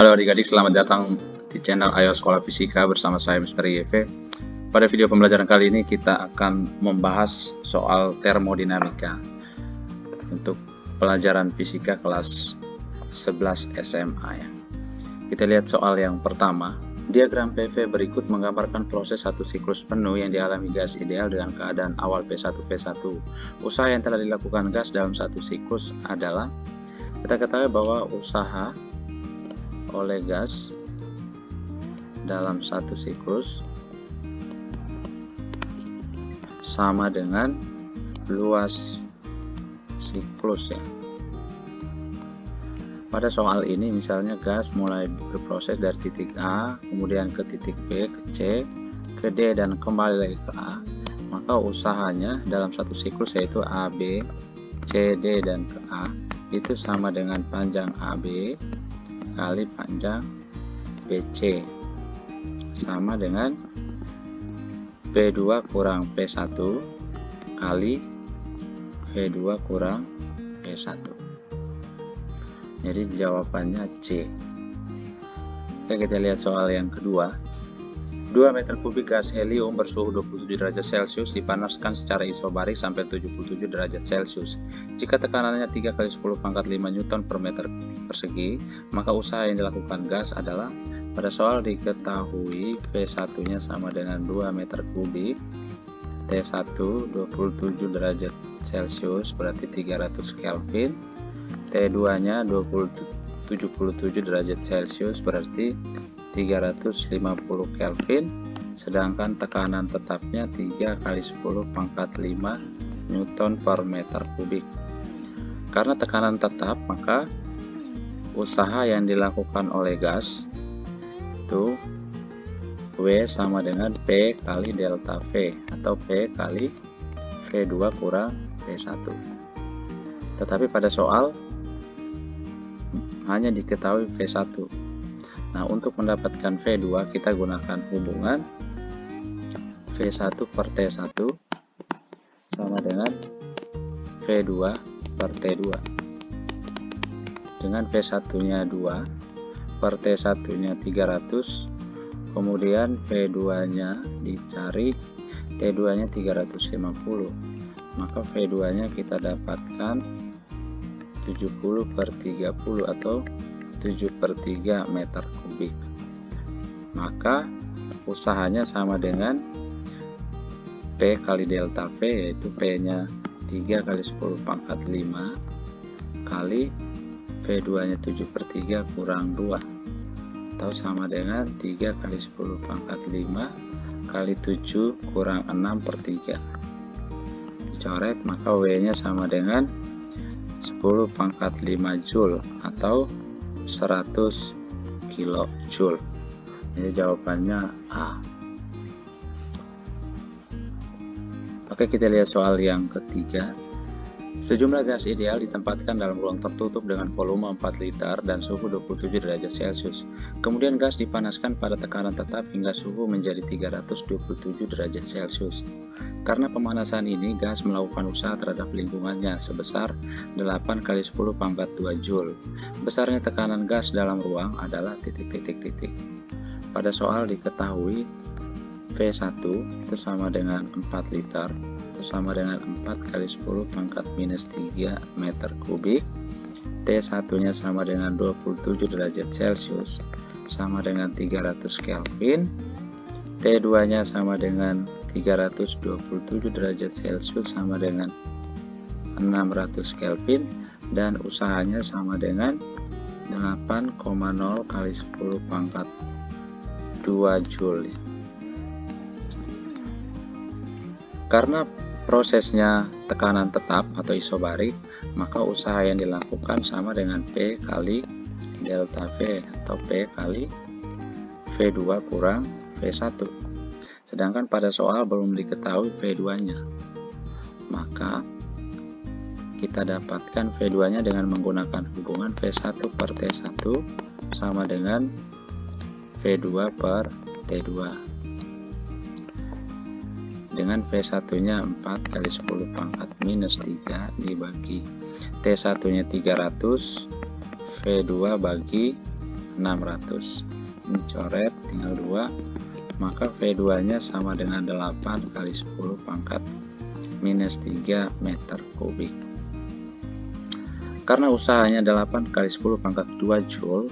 Halo adik-adik, selamat datang di channel Ayo Sekolah Fisika bersama saya Mr. YV. Pada video pembelajaran kali ini kita akan membahas soal termodinamika untuk pelajaran fisika kelas 11 SMA ya. Kita lihat soal yang pertama. Diagram PV berikut menggambarkan proses satu siklus penuh yang dialami gas ideal dengan keadaan awal P1V1. Usaha yang telah dilakukan gas dalam satu siklus adalah, kita ketahui bahwa usaha oleh gas dalam satu siklus sama dengan luas siklus ya. Pada soal ini misalnya gas mulai berproses dari titik A, kemudian ke titik B, ke C, ke D, dan kembali lagi ke A. Maka usahanya dalam satu siklus yaitu AB, CD, dan ke A itu sama dengan panjang AB kali panjang BC sama dengan P2 kurang P1 kali V2 kurang P1. Jadi jawabannya C. Oke, kita lihat soal yang kedua. 2 meter kubik gas helium bersuhu 27 derajat Celcius dipanaskan secara isobarik sampai 77 derajat Celcius. Jika tekanannya 3 kali 10 pangkat 5 Newton per meter persegi, maka usaha yang dilakukan gas adalah, pada soal diketahui V1 nya sama dengan 2 meter kubik, T1 27 derajat Celcius berarti 300 Kelvin, T2 nya 77 derajat Celcius berarti 350 Kelvin, sedangkan tekanan tetapnya 3 kali 10 pangkat 5 Newton per meter kubik. Karena tekanan tetap, maka usaha yang dilakukan oleh gas itu W sama dengan P kali delta V atau P kali V2 kurang V1. Tetapi pada soal hanya diketahui V1. Nah, untuk mendapatkan V2 kita gunakan hubungan V1 per T1 sama dengan V2 per T2. Dengan V1 nya 2 per T1 nya 300, kemudian V2 nya dicari, T2 nya 350, maka V2 nya kita dapatkan 70 per 30 atau 7/3 meter kubik. Maka usahanya sama dengan P kali delta V, yaitu P nya 3 kali 10 pangkat 5 kali V2 nya 7/3 kurang 2 atau sama dengan 3 kali 10 pangkat 5 kali 7 kurang 6/3. Dicoret, maka W nya sama dengan 10 pangkat 5 Joule atau 100 kilojoule. Jadi jawabannya A. Oke, kita lihat soal yang ketiga. Sejumlah gas ideal ditempatkan dalam ruang tertutup dengan volume 4 liter dan suhu 27 derajat Celcius. Kemudian gas dipanaskan pada tekanan tetap hingga suhu menjadi 327 derajat Celcius. Karena pemanasan ini, gas melakukan usaha terhadap lingkungannya sebesar 8 kali 10 pangkat 2 Joule. Besarnya tekanan gas dalam ruang adalah titik-titik-titik. Pada soal diketahui V1 itu sama dengan 4 liter, itu sama dengan 4 kali 10 pangkat minus 3 meter kubik. T1 nya sama dengan 27 derajat Celcius sama dengan 300 Kelvin. T2 nya sama dengan 327 derajat Celcius sama dengan 600 Kelvin, dan usahanya sama dengan 8,0 kali 10 pangkat 2 Joule. Karena prosesnya tekanan tetap atau isobarik, maka usaha yang dilakukan sama dengan P kali delta V atau P kali V2 kurang V1. Sedangkan pada soal belum diketahui V2 nya, maka kita dapatkan V2 nya dengan menggunakan hubungan V1 per T1 sama dengan V2 per T2. Dengan V1 nya 4 kali 10 pangkat minus 3 dibagi T1 nya 300, V2 bagi 600. Ini coret, tinggal 2. Maka V2 nya sama dengan 8 kali 10 pangkat minus 3 meter kubik. Karena usahanya 8 kali 10 pangkat 2 Joule,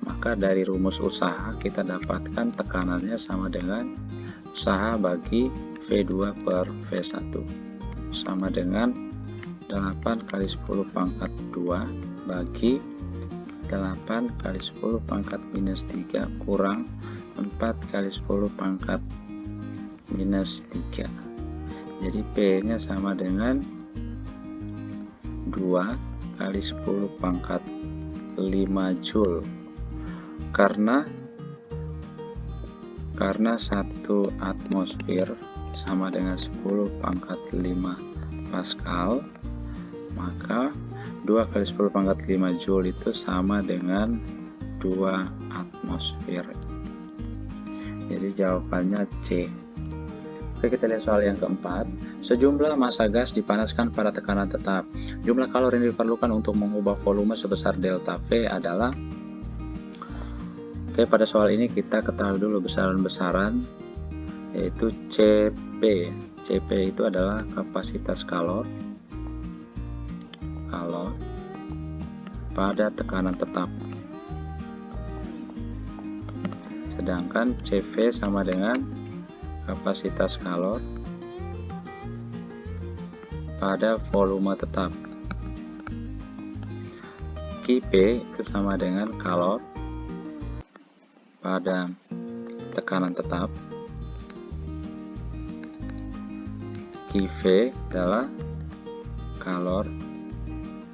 maka dari rumus usaha kita dapatkan tekanannya sama dengan usaha bagi V2 per V1, sama dengan 8 kali 10 pangkat 2 bagi 8 kali 10 pangkat minus 3 kurang 4 kali 10 pangkat minus 3. Jadi P nya sama dengan 2 kali 10 pangkat 5 Joule. Karena 1 atmosfer sama dengan 10 pangkat 5 Pascal, maka 2 kali 10 pangkat 5 Joule itu sama dengan 2 atmosfer. Jadi jawabannya C. Oke, kita lihat soal yang keempat. Sejumlah massa gas dipanaskan pada tekanan tetap. Jumlah kalori yang diperlukan untuk mengubah volume sebesar delta V adalah. Oke, pada soal ini kita ketahui dulu besaran-besaran, yaitu CP. CP itu adalah kapasitas kalor pada tekanan tetap. Sedangkan CV sama dengan kapasitas kalor pada volume tetap. QP itu sama dengan kalor pada tekanan tetap. QV adalah kalor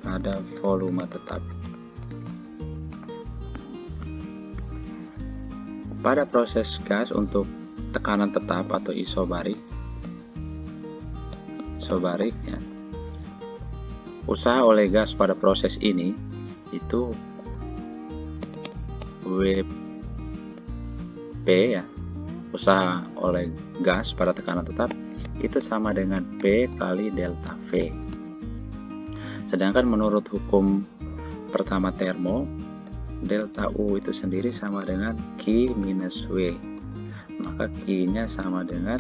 pada volume tetap. Pada proses gas untuk tekanan tetap atau isobarik ya, usaha oleh gas pada proses ini itu WP ya, usaha oleh gas pada tekanan tetap itu sama dengan P kali delta V. Sedangkan menurut hukum pertama termo, delta U itu sendiri sama dengan Q minus W. Maka Q nya sama dengan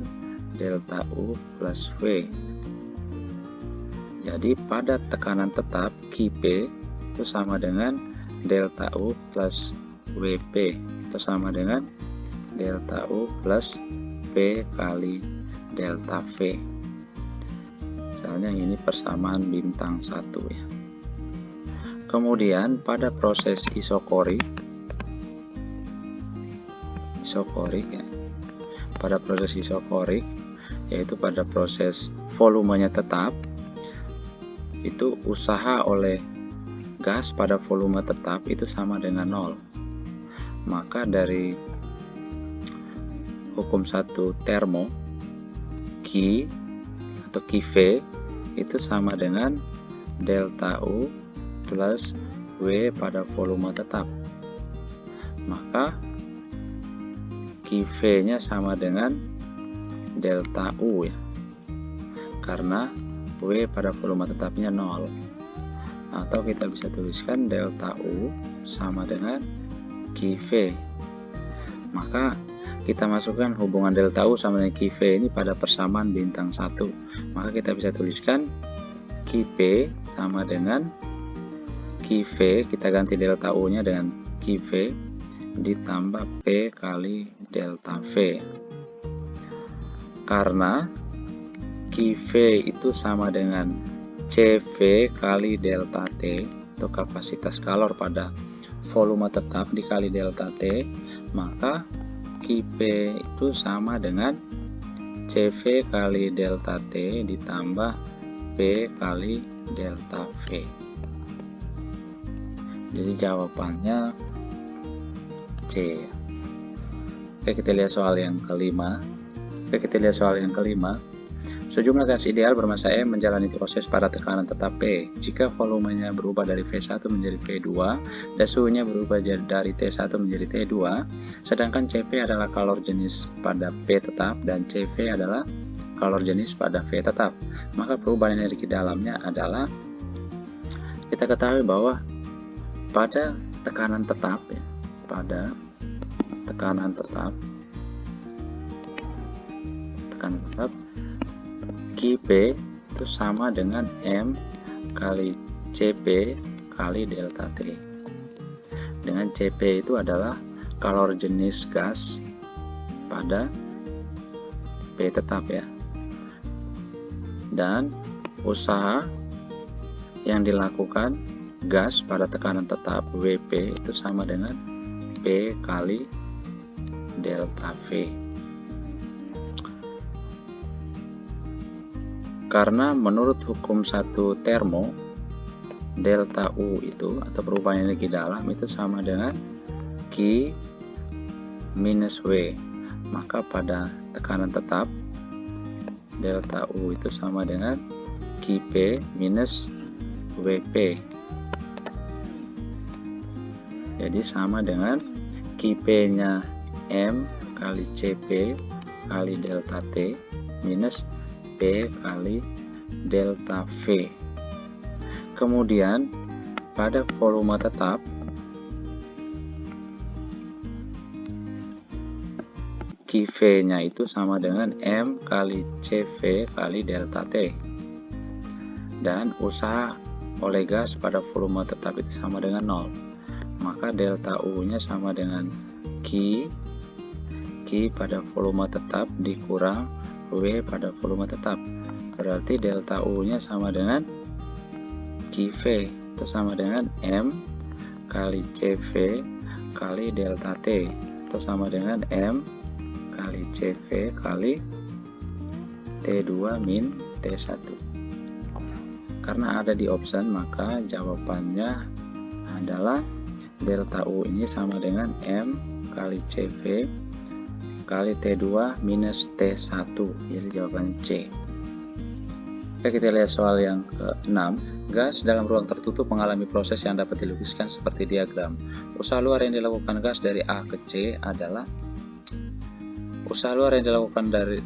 delta U plus W. Jadi pada tekanan tetap QP itu sama dengan delta U plus WP, itu sama dengan delta U plus P kali delta V. Misalnya ini persamaan bintang 1 ya. Kemudian pada proses isokorik ya. Pada proses isokorik, yaitu pada proses volumenya tetap, itu usaha oleh gas pada volume tetap itu sama dengan 0. Maka dari hukum 1 termo, Q atau QV itu sama dengan delta U plus W pada volume tetap. Maka QV nya sama dengan delta U ya, karena W pada volume tetapnya 0. Atau kita bisa tuliskan delta U sama dengan QV. Maka kita masukkan hubungan delta U sama dengan QV ini pada persamaan bintang 1. Maka kita bisa tuliskan QP sama dengan QV, kita ganti delta U nya dengan QV ditambah P kali delta V. Karena QV itu sama dengan CV kali delta T atau kapasitas kalor pada volume tetap dikali delta T, maka QP itu sama dengan CV kali delta T ditambah P kali delta V. Jadi jawabannya C. Oke, kita lihat soal yang kelima. Sejumlah gas ideal bermassa M menjalani proses pada tekanan tetap P. Jika volumenya berubah dari V1 menjadi V2 dan suhunya berubah dari T1 menjadi T2, sedangkan Cp adalah kalor jenis pada P tetap dan Cv adalah kalor jenis pada V tetap, maka perubahan energi dalamnya adalah, kita ketahui bahwa pada tekanan tetap ya, pada tekanan tetap QP itu sama dengan M kali CP kali delta T, dengan CP itu adalah kalori jenis gas pada P tetap ya, dan usaha yang dilakukan gas pada tekanan tetap WP itu sama dengan P kali delta V. Karena menurut hukum satu termo, delta U itu atau perubahan energi dalam itu sama dengan Q minus W, maka pada tekanan tetap delta U itu sama dengan QP minus WP. Jadi sama dengan QP nya M kali CP kali delta T minus P kali delta V. Kemudian pada volume tetap QV nya itu sama dengan M kali CV kali delta T, dan usaha oleh gas pada volume tetap itu sama dengan 0, maka delta U nya sama dengan Q pada volume tetap dikurang W pada volume tetap, berarti delta U nya sama dengan QV itu sama dengan M kali CV kali delta T itu sama dengan M kali CV kali T2 min T1. Karena ada di option, maka jawabannya adalah delta U ini sama dengan M kali CV kali T2 minus T1, jadi jawabannya C. Oke, kita lihat soal yang ke-6. Gas dalam ruang tertutup mengalami proses yang dapat dilukiskan seperti diagram. Usaha luar yang dilakukan gas dari A ke C adalah usaha luar yang dilakukan dari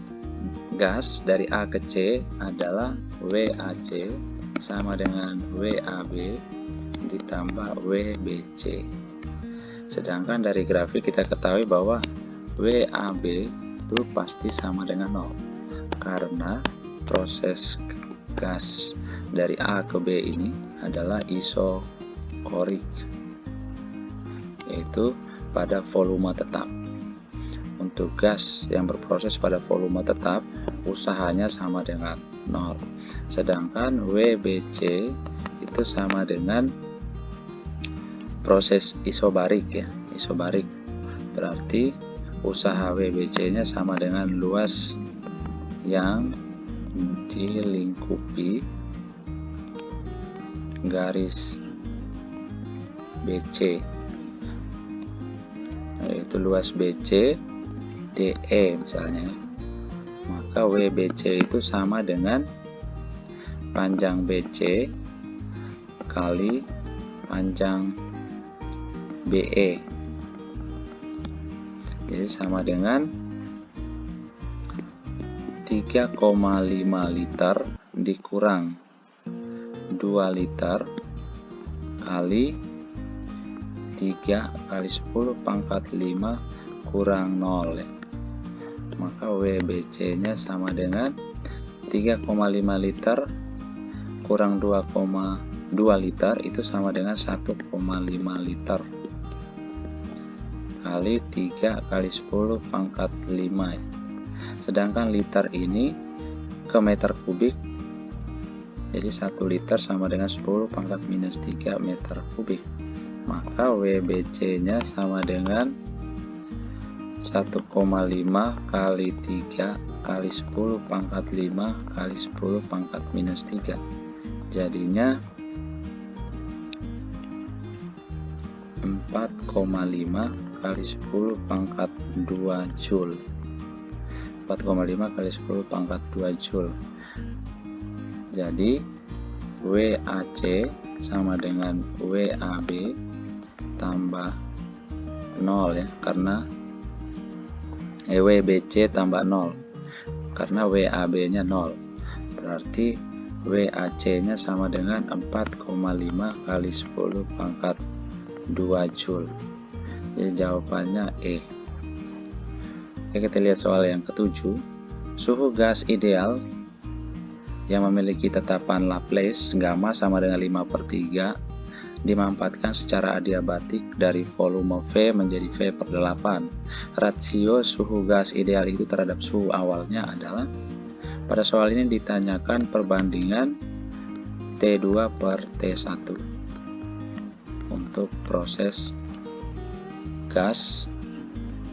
gas dari A ke C adalah WAC sama dengan WAB ditambah WBC. Sedangkan dari grafik kita ketahui bahwa WAB itu pasti sama dengan 0, karena proses gas dari A ke B ini adalah isokorik, yaitu pada volume tetap. Untuk gas yang berproses pada volume tetap, usahanya sama dengan 0. Sedangkan WBC itu sama dengan proses isobarik ya, isobarik. Berarti usaha WBC-nya sama dengan luas yang dilingkupi garis BC, yaitu luas BC DE misalnya, maka WBC itu sama dengan panjang BC kali panjang BE, jadi sama dengan 3,5 liter dikurang 2 liter kali 3 kali 10 pangkat 5 kurang 0 ya. Maka WBC nya sama dengan 3,5 liter kurang 2,2 liter itu sama dengan 1,5 liter kali 3 kali 10 pangkat 5 ya. Sedangkan liter ini ke meter kubik, jadi 1 liter sama dengan 10 pangkat minus 3 meter kubik, maka WBC nya sama dengan 1,5 kali 3 kali 10 pangkat 5 kali 10 pangkat minus 3, jadinya 4,5 kali 10 pangkat 2 Joule. 4,5 kali 10 pangkat 2 Joule. Jadi WAC sama dengan WAB tambah 0 ya, karena WBC tambah 0 karena WAB nya 0, berarti WAC nya sama dengan 4,5 kali 10 pangkat 2 Joule. Jadi jawabannya E. Oke, kita lihat soal yang ketujuh. Suhu gas ideal yang memiliki tetapan Laplace gamma sama dengan 5/3 dimanfaatkan secara adiabatik dari volume V menjadi V/8. Rasio suhu gas ideal itu terhadap suhu awalnya adalah, pada soal ini ditanyakan perbandingan T2/T1 untuk proses gas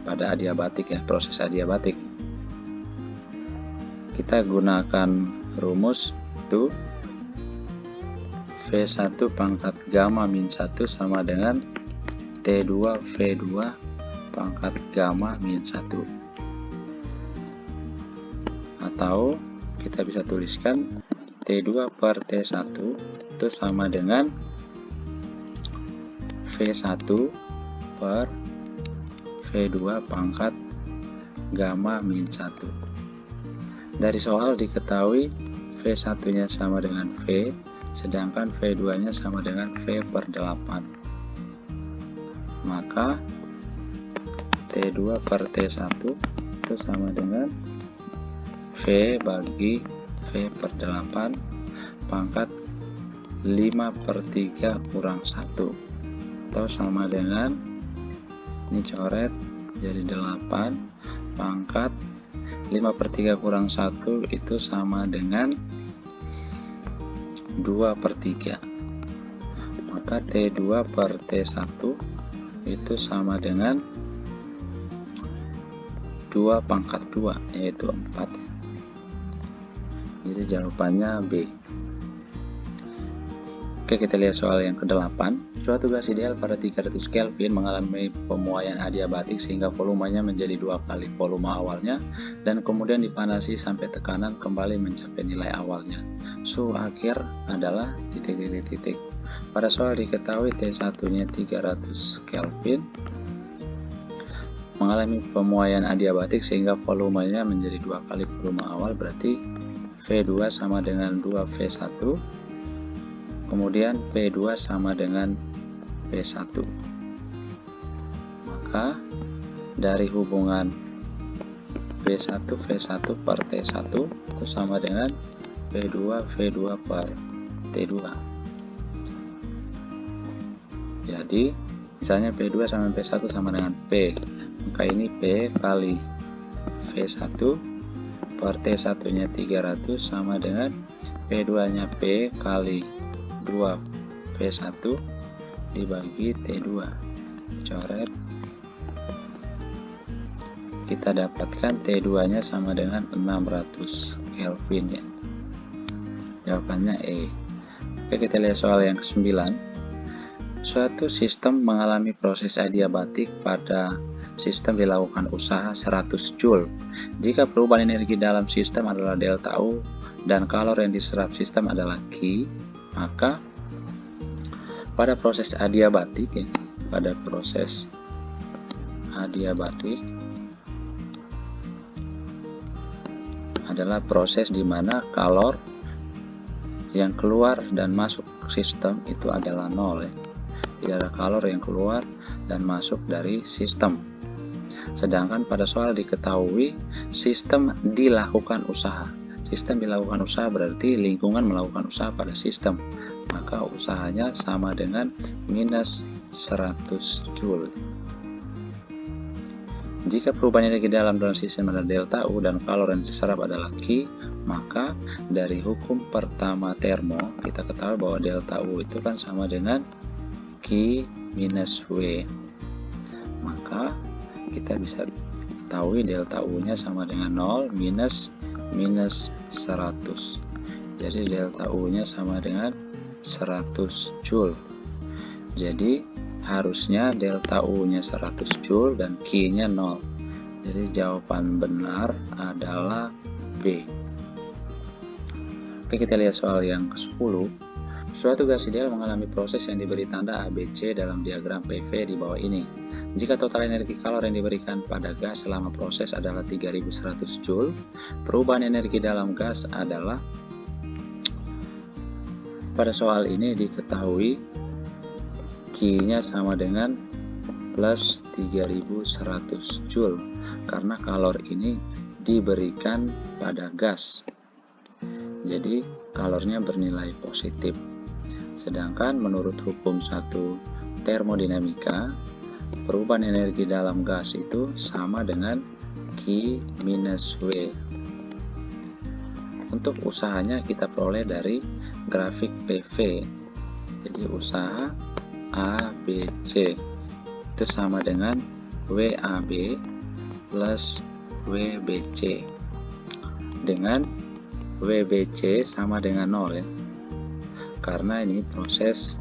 pada adiabatik ya, proses adiabatik. Kita gunakan rumus itu V1 pangkat gamma min 1 sama dengan T2 V2 pangkat gamma min 1. Atau kita bisa tuliskan T2/T1 itu sama dengan V1 per V2 pangkat gamma min 1. Dari soal diketahui V1 nya sama dengan V, sedangkan V2 nya sama dengan V/8. Maka T2/T1 itu sama dengan V bagi V/8 pangkat 5/3 kurang 1, atau sama dengan, ini coret jadi 8 pangkat 5/3 kurang 1 itu sama dengan 2/3. Maka T2/T1 itu sama dengan 2/2, yaitu 4. Jadi jawabannya B. Oke, kita lihat soal yang ke-8. Suatu gas ideal pada 300 Kelvin mengalami pemuaian adiabatik sehingga volumenya menjadi 2 kali volume awalnya dan kemudian dipanasi sampai tekanan kembali mencapai nilai awalnya. Suhu akhir adalah titik. Pada soal diketahui T1-nya 300 Kelvin mengalami pemuaian adiabatik sehingga volumenya menjadi 2 kali volume awal, berarti V2 sama dengan 2V1, kemudian P2 sama dengan P1. Maka dari hubungan V1 per T1 itu sama dengan P2 V2 per T2. Jadi misalnya P2 sama P1 sama dengan P, maka ini P kali V1 per T1 nya 300 sama dengan P2 nya P kali 2 V1 dibagi T2. Coret, kita dapatkan T2 nya sama dengan 600 Kelvin ya. Jawabannya E. Oke, kita lihat soal yang ke-9. Suatu sistem mengalami proses adiabatik pada sistem dilakukan usaha 100 Joule. Jika perubahan energi dalam sistem adalah delta U dan kalor yang diserap sistem adalah Q, maka pada proses adiabatik ya, adalah proses di mana kalor yang keluar dan masuk sistem itu adalah 0 ya. Tidak ada kalor yang keluar dan masuk dari sistem. Sedangkan pada soal diketahui sistem dilakukan usaha. Sistem dilakukan usaha berarti lingkungan melakukan usaha pada sistem. Maka usahanya sama dengan minus 100 Joule. Jika perubahan energi dalam sistem adalah delta U dan kalor yang diserap adalah Q, maka dari hukum pertama termo kita ketahui bahwa delta U itu kan sama dengan Q minus W. Maka kita bisa tahu delta U nya sama dengan 0 minus 100. Jadi delta U nya sama dengan 100 Joule. Jadi harusnya delta U nya 100 Joule dan Q nya 0. Jadi jawaban benar adalah B. Oke, kita lihat soal yang ke-10. Suatu gas ideal mengalami proses yang diberi tanda ABC dalam diagram PV di bawah ini. Jika total energi kalor yang diberikan pada gas selama proses adalah 3100 Joule, perubahan energi dalam gas adalah, pada soal ini diketahui Q-nya sama dengan plus 3100 Joule, karena kalor ini diberikan pada gas. Jadi kalornya bernilai positif. Sedangkan menurut hukum 1 termodinamika, perubahan energi dalam gas itu sama dengan Q minus W. Untuk usahanya kita peroleh dari grafik PV. Jadi usaha ABC itu sama dengan WAB plus WBC, dengan WBC sama dengan 0 ya, karena ini proses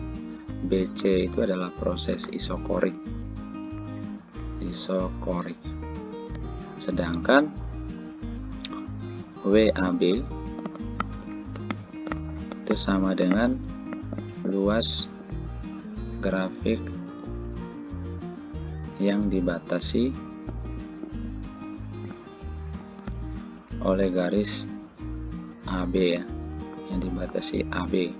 BC itu adalah proses isokorik. Sedangkan WAB itu sama dengan luas grafik yang dibatasi oleh garis AB ya, yang dibatasi AB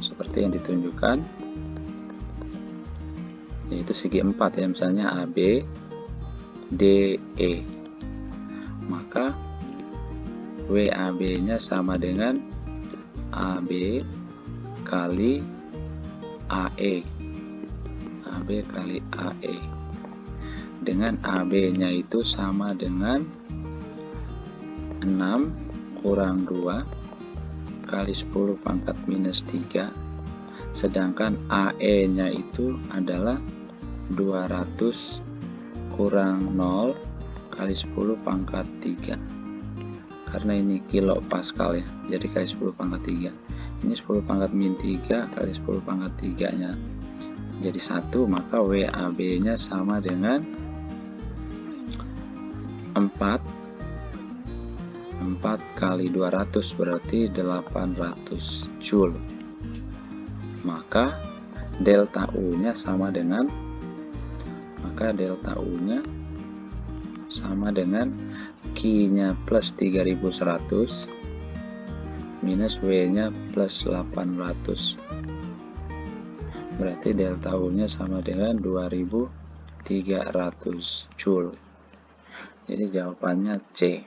seperti yang ditunjukkan, yaitu segi 4 ya, misalnya AB DE, maka WAB nya sama dengan AB kali AE, kali AE, dengan AB nya itu sama dengan 6 kurang 2 kali 10 pangkat minus 3, sedangkan AE nya itu adalah 200 kurang 0 kali 10 pangkat 3, karena ini kilo pascal ya, jadi kali 10 pangkat 3, ini 10 pangkat min 3 kali 10 pangkat 3 nya jadi 1, maka WAB nya sama dengan 4 kali 200 berarti 800 Joule, maka delta U nya sama dengan Q nya plus 3100 minus W nya plus 800, berarti delta U nya sama dengan 2300 Joule. Jadi jawabannya C.